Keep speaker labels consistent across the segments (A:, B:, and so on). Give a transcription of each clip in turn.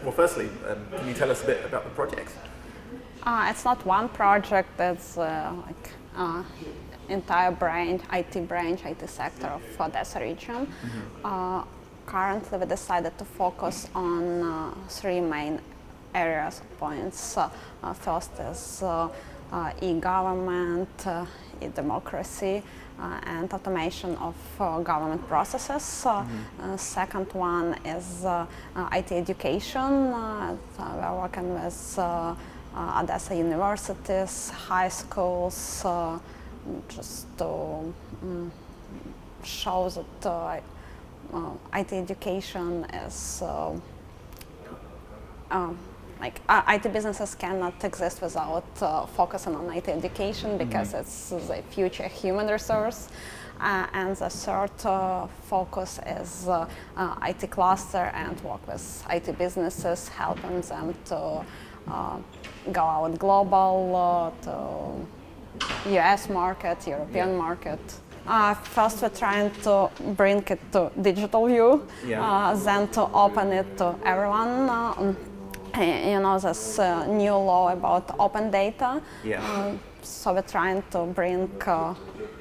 A: well, firstly, can you tell us a bit about the project?
B: It's not one project, it's entire branch, IT sector of Odessa region. Currently we decided to focus on three main areas of points. First is e-government, e-democracy, and automation of government processes. Second one is IT education. We're working with Odessa universities, high schools, just to show that IT education is IT businesses cannot exist without focusing on IT education because it's the future human resource. And the third focus is IT cluster and work with IT businesses, helping them to go out global, to US market, European market. First we're trying to bring it to digital view, then to open it to everyone. There's a new law about open data. So we're trying to bring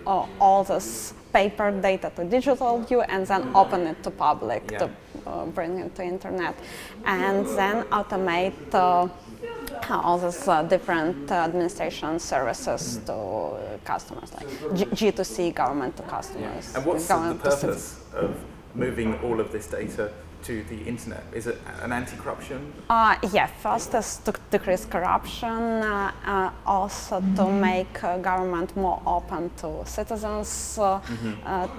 B: all this paper data to digital view and then open it to public, to bring it to internet. And then automate all these different administration services to customers, like G2C, government to customers.
A: And what's the purpose of moving all of this data to the internet? Is it an anti-corruption?
B: First is to decrease corruption, also to make government more open to citizens, to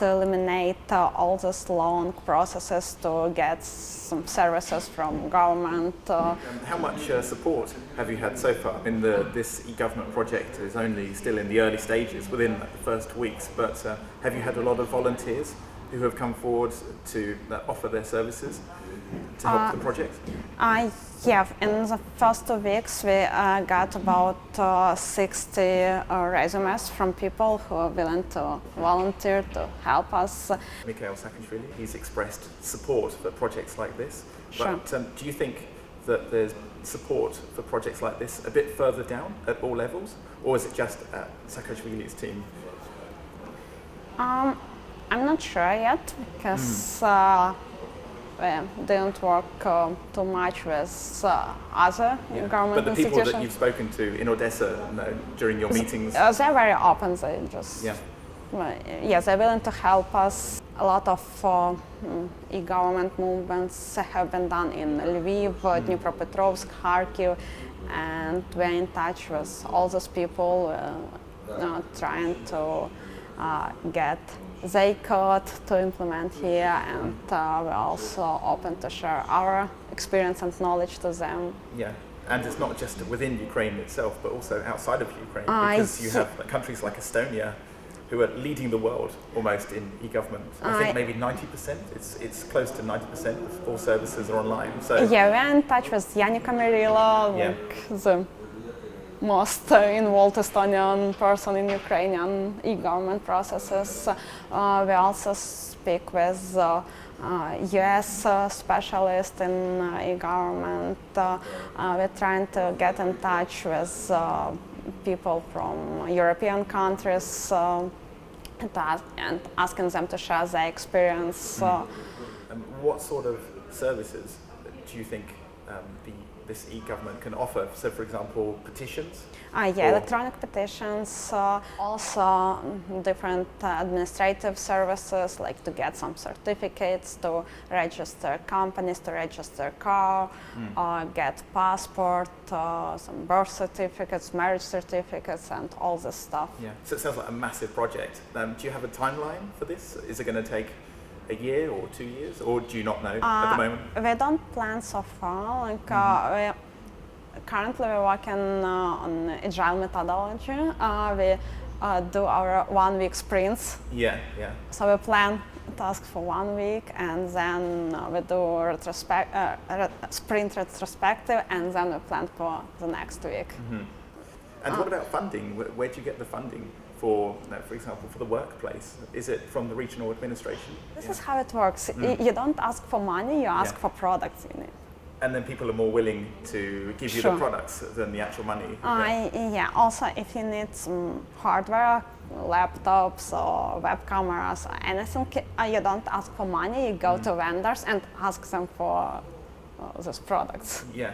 B: eliminate all these long processes to get some services from government.
A: How much support have you had so far? I mean, this e-government project is only still in the early stages, within the first weeks, but have you had a lot of volunteers who have come forward to offer their services to help the project?
B: In the first 2 weeks we got about 60 resumes from people who are willing to volunteer to help us.
A: Mikheil Saakashvilli, he's expressed support for projects like this.
B: Sure.
A: But do you think that there's support for projects like this a bit further down at all levels, or is it just at Saakashvilli's team?
B: I'm not sure yet, because we didn't work too much with other government institutions.
A: But the people that you've spoken to in Odessa during your meetings?
B: They're very open, they just... they're willing to help us. A lot of e-government movements have been done in Lviv, Dnipropetrovsk, Kharkiv, and we're in touch with all those people trying to get they code to implement here, and we're also open to share our experience and knowledge to them.
A: And it's not just within Ukraine itself, but also outside of Ukraine, because you have countries like Estonia who are leading the world almost in e-government. I think maybe 90%, it's close to 90% of all services are online. So
B: we're in touch with Yannick Amerila, the most involved Estonian person in Ukrainian e-government processes. We also speak with US specialists in e-government. We're trying to get in touch with people from European countries and asking them to share their experience.
A: What sort of services do you think this e-government can offer? So, for example, petitions?
B: Electronic petitions, also different administrative services, like to get some certificates, to register companies, to register car, get passport, some birth certificates, marriage certificates, and all this stuff.
A: So it sounds like a massive project. Do you have a timeline for this? Is it going to take a year or 2 years, or do you not know at the moment?
B: We don't plan so far. Currently we're working on agile methodology. We do our 1 week sprints. So we plan tasks for 1 week, and then we do sprint retrospective, and then we plan for the next week.
A: And what about funding? Where do you get the funding for example, for the workplace? Is it from the regional administration?
B: This is how it works. You don't ask for money, you ask for products in it.
A: And then people are more willing to give you
B: Sure.
A: the products than the actual money.
B: Yeah, also if you need some hardware, laptops or web cameras or anything, you don't ask for money, you go to vendors and ask them for these products.
A: Yeah.